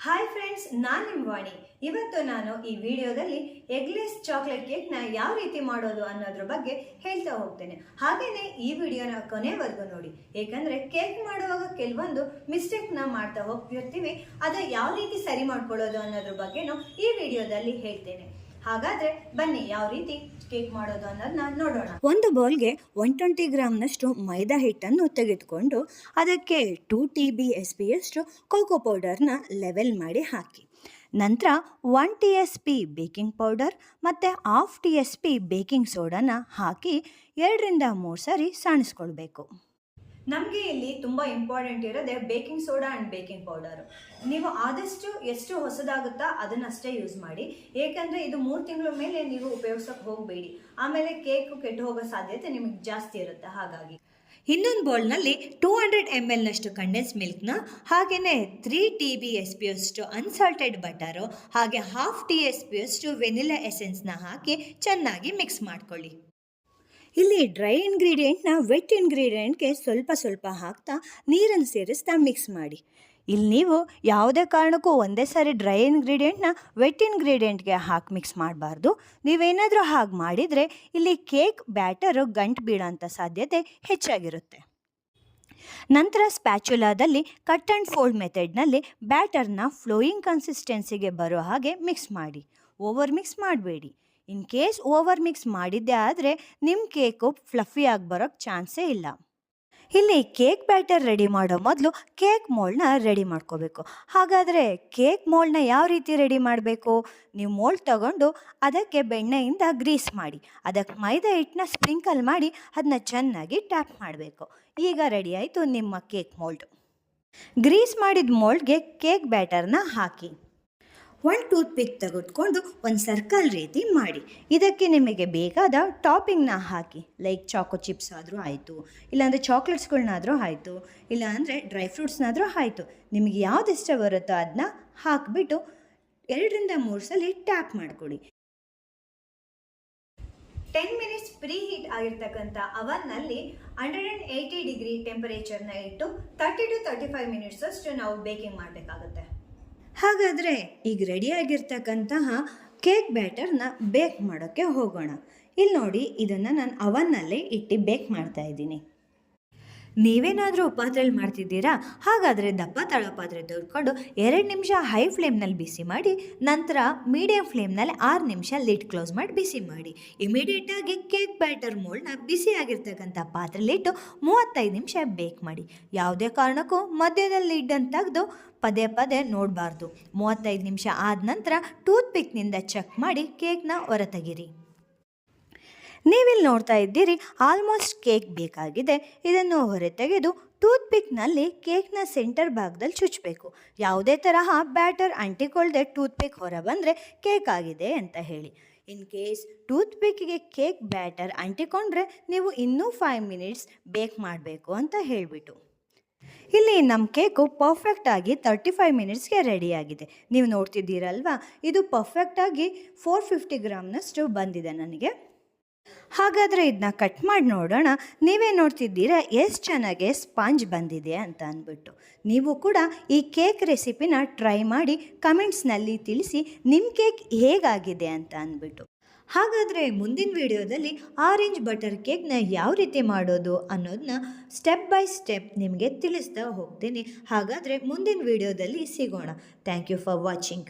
Hi friends, ನಾನು ನಿಮ್ಮ ವಾಣಿ. ಇವತ್ತು ನಾನು ಈ ವಿಡಿಯೋದಲ್ಲಿ ಎಗ್ಲೆಸ್ ಚಾಕ್ಲೇಟ್ ಕೇಕ್ನ ಯಾವ ರೀತಿ ಮಾಡೋದು ಅನ್ನೋದ್ರ ಬಗ್ಗೆ ಹೇಳ್ತಾ ಹೋಗ್ತೇನೆ. ಹಾಗೇನೆ ಈ ವಿಡಿಯೋನ ಕೊನೆವರೆಗೂ ನೋಡಿ, ಏಕೆಂದರೆ ಕೇಕ್ ಮಾಡುವಾಗ ಕೆಲವೊಂದು ಮಿಸ್ಟೇಕ್ನ ಮಾಡ್ತಾ ಹೋಗ್ತಿರ್ತೀವಿ. ಅದ ಯಾವ ರೀತಿ ಸರಿ ಮಾಡ್ಕೊಳ್ಳೋದು ಅನ್ನೋದ್ರ ಬಗ್ಗೆನೂ ಈ ವಿಡಿಯೋದಲ್ಲಿ ಹೇಳ್ತೇನೆ. ಹಾಗಾದ್ರೆ ಬನ್ನಿ ಯಾವ ರೀತಿ ಕೇಕ್ ಮಾಡೋದು ಅನ್ನೋದನ್ನ ನೋಡೋಣ. ಒಂದು ಬೌಲ್ಗೆ 120 ಗ್ರಾಮ್ನಷ್ಟು ಮೈದಾ ಹಿಟ್ಟನ್ನು ತೆಗೆದುಕೊಂಡು ಅದಕ್ಕೆ 2 TBSPಯಷ್ಟು ಕೋಕೋ ಪೌಡರ್ನ ಲೆವೆಲ್ ಮಾಡಿ ಹಾಕಿ. ನಂತರ 1 TSP ಬೇಕಿಂಗ್ ಪೌಡರ್ ಮತ್ತು 1/2 TSP ಬೇಕಿಂಗ್ ಸೋಡಾನ ಹಾಕಿ 2ರಿಂದ 3 ಸಾರಿ ಸಾಣಿಸ್ಕೊಳ್ಬೇಕು. ನಮಗೆ ಇಲ್ಲಿ ತುಂಬ ಇಂಪಾರ್ಟೆಂಟ್ ಇರೋದೆ baking soda and baking powder. ನೀವು ಆದಷ್ಟು ಎಷ್ಟು ಹೊಸದಾಗುತ್ತಾ ಅದನ್ನಷ್ಟೇ ಯೂಸ್ ಮಾಡಿ, ಏಕೆಂದರೆ ಇದು 3 ತಿಂಗಳ ಮೇಲೆ ನೀವು ಉಪಯೋಗಿಸೋಕೆ ಹೋಗಬೇಡಿ. ಆಮೇಲೆ ಕೇಕ್ ಕೆಟ್ಟು ಹೋಗೋ ಸಾಧ್ಯತೆ ನಿಮಗೆ ಜಾಸ್ತಿ ಇರುತ್ತೆ. ಹಾಗಾಗಿ ಇನ್ನೊಂದು ಬೌಲ್ನಲ್ಲಿ 200 ml ಕಂಡೆನ್ಸ್ ಮಿಲ್ಕ್ನ, ಹಾಗೆಯೇ 3 TBSPಯಷ್ಟು ಅನ್ಸಾಲ್ಟೆಡ್ ಬಟರು, ಹಾಗೆ 1/2 TSPಯಷ್ಟು ವೆನಿಲಾ ಎಸೆನ್ಸ್ನ ಹಾಕಿ ಚೆನ್ನಾಗಿ ಮಿಕ್ಸ್ ಮಾಡ್ಕೊಳ್ಳಿ. ಇಲ್ಲಿ ಡ್ರೈ ಇಂಗ್ರೀಡಿಯೆಂಟ್ನ ವೆಟ್ ಇಂಗ್ರೀಡಿಯೆಂಟ್ಗೆ ಸ್ವಲ್ಪ ಹಾಕ್ತಾ ನೀರನ್ನು ಸೇರಿಸ್ತಾ ಮಿಕ್ಸ್ ಮಾಡಿ. ಇಲ್ಲಿ ನೀವು ಯಾವುದೇ ಕಾರಣಕ್ಕೂ ಒಂದೇ ಸಾರಿ ಡ್ರೈ ಇಂಗ್ರೀಡಿಯೆಂಟ್ನ ವೆಟ್ ಇಂಗ್ರೀಡಿಯೆಂಟ್ಗೆ ಹಾಕಿ ಮಿಕ್ಸ್ ಮಾಡಬಾರ್ದು. ನೀವೇನಾದರೂ ಹಾಗೆ ಮಾಡಿದರೆ ಇಲ್ಲಿ ಕೇಕ್ ಬ್ಯಾಟರು ಗಂಟು ಬೀಳೋಂಥ ಸಾಧ್ಯತೆ ಹೆಚ್ಚಾಗಿರುತ್ತೆ. ನಂತರ ಸ್ಪ್ಯಾಚುಲಾದಲ್ಲಿ ಕಟ್ ಆ್ಯಂಡ್ ಫೋಲ್ಡ್ ಮೆಥಡ್ನಲ್ಲಿ ಬ್ಯಾಟರ್ನ ಫ್ಲೋಯಿಂಗ್ ಕನ್ಸಿಸ್ಟೆನ್ಸಿಗೆ ಬರೋ ಹಾಗೆ ಮಿಕ್ಸ್ ಮಾಡಿ. ಓವರ್ ಮಿಕ್ಸ್ ಮಾಡಬೇಡಿ. ಇನ್ ಕೇಸ್ ಓವರ್ ಮಿಕ್ಸ್ ಮಾಡಿದ್ದೇ ಆದರೆ ನಿಮ್ಮ ಕೇಕು ಫ್ಲಫಿಯಾಗಿ ಬರೋಕ್ಕೆ ಚಾನ್ಸೇ ಇಲ್ಲ. ಇಲ್ಲಿ ಕೇಕ್ ಬ್ಯಾಟರ್ ರೆಡಿ ಮಾಡೋ ಮೊದಲು ಕೇಕ್ ಮೋಲ್ಡ್ನ ರೆಡಿ ಮಾಡ್ಕೋಬೇಕು. ಹಾಗಾದರೆ ಕೇಕ್ ಮೋಲ್ಡ್ನ ಯಾವ ರೀತಿ ರೆಡಿ ಮಾಡಬೇಕು? ನೀವು ಮೋಲ್ಡ್ ತಗೊಂಡು ಅದಕ್ಕೆ ಬೆಣ್ಣೆಯಿಂದ ಗ್ರೀಸ್ ಮಾಡಿ, ಅದಕ್ಕೆ ಮೈದಾ ಹಿಟ್ಟನ್ನ ಸ್ಪ್ರಿಂಕಲ್ ಮಾಡಿ ಅದನ್ನ ಚೆನ್ನಾಗಿ ಟ್ಯಾಪ್ ಮಾಡಬೇಕು. ಈಗ ರೆಡಿ ಆಯಿತು ನಿಮ್ಮ ಕೇಕ್ ಮೋಲ್ಡ್. ಗ್ರೀಸ್ ಮಾಡಿದ ಮೋಲ್ಡ್ಗೆ ಕೇಕ್ ಬ್ಯಾಟರ್ನ ಹಾಕಿ 1 ಟೂತ್ ಪಿಕ್ ತೆಗೆದುಕೊಂಡು ಒಂದು ಸರ್ಕಲ್ ರೀತಿ ಮಾಡಿ, ಇದಕ್ಕೆ ನಿಮಗೆ ಬೇಕಾದ ಟಾಪಿಂಗ್ನ ಹಾಕಿ. ಲೈಕ್ ಚಾಕೋ ಚಿಪ್ಸ್ ಆದರೂ ಆಯಿತು, ಇಲ್ಲಾಂದರೆ ಚಾಕ್ಲೇಟ್ಸ್ಗಳನ್ನಾದರೂ ಆಯಿತು, ಇಲ್ಲಾಂದರೆ ಡ್ರೈ ಫ್ರೂಟ್ಸ್ನಾದರೂ ಆಯಿತು. ನಿಮಗೆ ಯಾವ್ದು ಇಷ್ಟ ಬರುತ್ತೋ ಅದನ್ನ ಹಾಕಿಬಿಟ್ಟು 2ರಿಂದ 3 ಸಲ ಟ್ಯಾಪ್ ಮಾಡಿಕೊಡಿ. 10 ಮಿನಿಟ್ಸ್ ಪ್ರೀ ಹೀಟ್ ಆಗಿರ್ತಕ್ಕಂಥ ಅವನ್ನಲ್ಲಿ 180 ಡಿಗ್ರಿ ಟೆಂಪರೇಚರ್ನ ಇಟ್ಟು 30 to 35 ಮಿನಿಟ್ಸ್ ಅಷ್ಟು ನಾವು ಬೇಕಿಂಗ್ ಮಾಡಬೇಕಾಗುತ್ತೆ. ಹಾಗಾದರೆ ಈಗ ರೆಡಿಯಾಗಿರ್ತಕ್ಕಂತಹ ಕೇಕ್ ಬ್ಯಾಟರ್ನ ಬೇಕ್ ಮಾಡೋಕ್ಕೆ ಹೋಗೋಣ. ಇಲ್ಲಿ ನೋಡಿ, ಇದನ್ನು ನಾನು ಅವನ್ನಲ್ಲೇ ಇಟ್ಟು ಬೇಕ್ ಮಾಡ್ತಾಯಿದ್ದೀನಿ. ನೀವೇನಾದರೂ ಪಾತ್ರೆಯಲ್ಲಿ ಮಾಡ್ತಿದ್ದೀರಾ? ಹಾಗಾದರೆ ದಪ್ಪ ತಳಪಾತ್ರೆ ತೆಗೆದುಕೊಂಡು 2 ನಿಮಿಷ ಹೈ ಫ್ಲೇಮ್ನಲ್ಲಿ ಬಿಸಿ ಮಾಡಿ, ನಂತರ ಮೀಡಿಯಂ ಫ್ಲೇಮ್ನಲ್ಲಿ 6 ನಿಮಿಷ ಲಿಡ್ ಕ್ಲೋಸ್ ಮಾಡಿ ಬಿಸಿ ಮಾಡಿ. ಇಮಿಡಿಯೇಟಾಗಿ ಕೇಕ್ ಬ್ಯಾಟರ್ ಮೋಲ್ಡ್ನ ಬಿಸಿಯಾಗಿರ್ತಕ್ಕಂಥ ಪಾತ್ರೆಯಲ್ಲಿಟ್ಟು 35 ನಿಮಿಷ ಬೇಕ್ ಮಾಡಿ. ಯಾವುದೇ ಕಾರಣಕ್ಕೂ ಮಧ್ಯದಲ್ಲಿ ಲಿಡ್ಡನ್ನು ತೆಗೆದು ಪದೇ ನೋಡಬಾರ್ದು. 35 ನಿಮಿಷ ಆದ ನಂತರ ಟೂತ್ ಪಿಕ್ನಿಂದ ಚೆಕ್ ಮಾಡಿ ಕೇಕ್ನ ಹೊರತೆಗಿರಿ. ನೀವಿಲ್ಲಿ ನೋಡ್ತಾ ಇದ್ದೀರಿ, ಆಲ್ಮೋಸ್ಟ್ ಕೇಕ್ ಬೇಕಾಗಿದೆ. ಇದನ್ನು ಹೊರತೆಗೆದು ಟೂತ್ ಪಿಕ್ನಲ್ಲಿ ಕೇಕ್ನ ಸೆಂಟರ್ ಭಾಗದಲ್ಲಿ ಚುಚ್ಚಬೇಕು. ಯಾವುದೇ ತರಹ ಬ್ಯಾಟರ್ ಅಂಟಿಕೊಳ್ಳದೆ ಟೂತ್ ಪಿಕ್ ಹೊರ ಬಂದರೆ ಕೇಕ್ ಆಗಿದೆ ಅಂತ ಹೇಳಿ. ಇನ್ ಕೇಸ್ ಟೂತ್ ಪಿಕ್ಗೆ ಕೇಕ್ ಬ್ಯಾಟರ್ ಅಂಟಿಕೊಂಡ್ರೆ ನೀವು ಇನ್ನೂ 5 ಮಿನಿಟ್ಸ್ ಬೇಕ್ ಮಾಡಬೇಕು ಅಂತ ಹೇಳಿಬಿಟ್ಟು. ಇಲ್ಲಿ ನಮ್ಮ ಕೇಕು ಪರ್ಫೆಕ್ಟಾಗಿ 35 ಮಿನಿಟ್ಸ್ಗೆ ರೆಡಿಯಾಗಿದೆ. ನೀವು ನೋಡ್ತಿದ್ದೀರಲ್ವಾ, ಇದು ಪರ್ಫೆಕ್ಟಾಗಿ 450 ಗ್ರಾಮ್ನಷ್ಟು ಬಂದಿದೆ ನನಗೆ. ಹಾಗಾದರೆ ಇದನ್ನ ಕಟ್ ಮಾಡಿ ನೋಡೋಣ. ನೀವೇ ನೋಡ್ತಿದ್ದೀರಾ ಎಷ್ಟು ಚೆನ್ನಾಗಿ ಸ್ಪಾಂಜ್ ಬಂದಿದೆ ಅಂತ ಅಂದ್ಬಿಟ್ಟು. ನೀವು ಕೂಡ ಈ ಕೇಕ್ ರೆಸಿಪಿನ ಟ್ರೈ ಮಾಡಿ ಕಮೆಂಟ್ಸ್ನಲ್ಲಿ ತಿಳಿಸಿ ನಿಮ್ಮ ಕೇಕ್ ಹೇಗಾಗಿದೆ ಅಂತ ಅಂದ್ಬಿಟ್ಟು. ಹಾಗಾದರೆ ಮುಂದಿನ ವಿಡಿಯೋದಲ್ಲಿ ಆರೆಂಜ್ ಬಟರ್ ಕೇಕ್ನ ಯಾವ ರೀತಿ ಮಾಡೋದು ಅನ್ನೋದನ್ನ ಸ್ಟೆಪ್ ಬೈ ಸ್ಟೆಪ್ ನಿಮಗೆ ತಿಳಿಸ್ತಾ ಹೋಗ್ತೀನಿ. ಹಾಗಾದರೆ ಮುಂದಿನ ವಿಡಿಯೋದಲ್ಲಿ ಸಿಗೋಣ. Thank you for watching.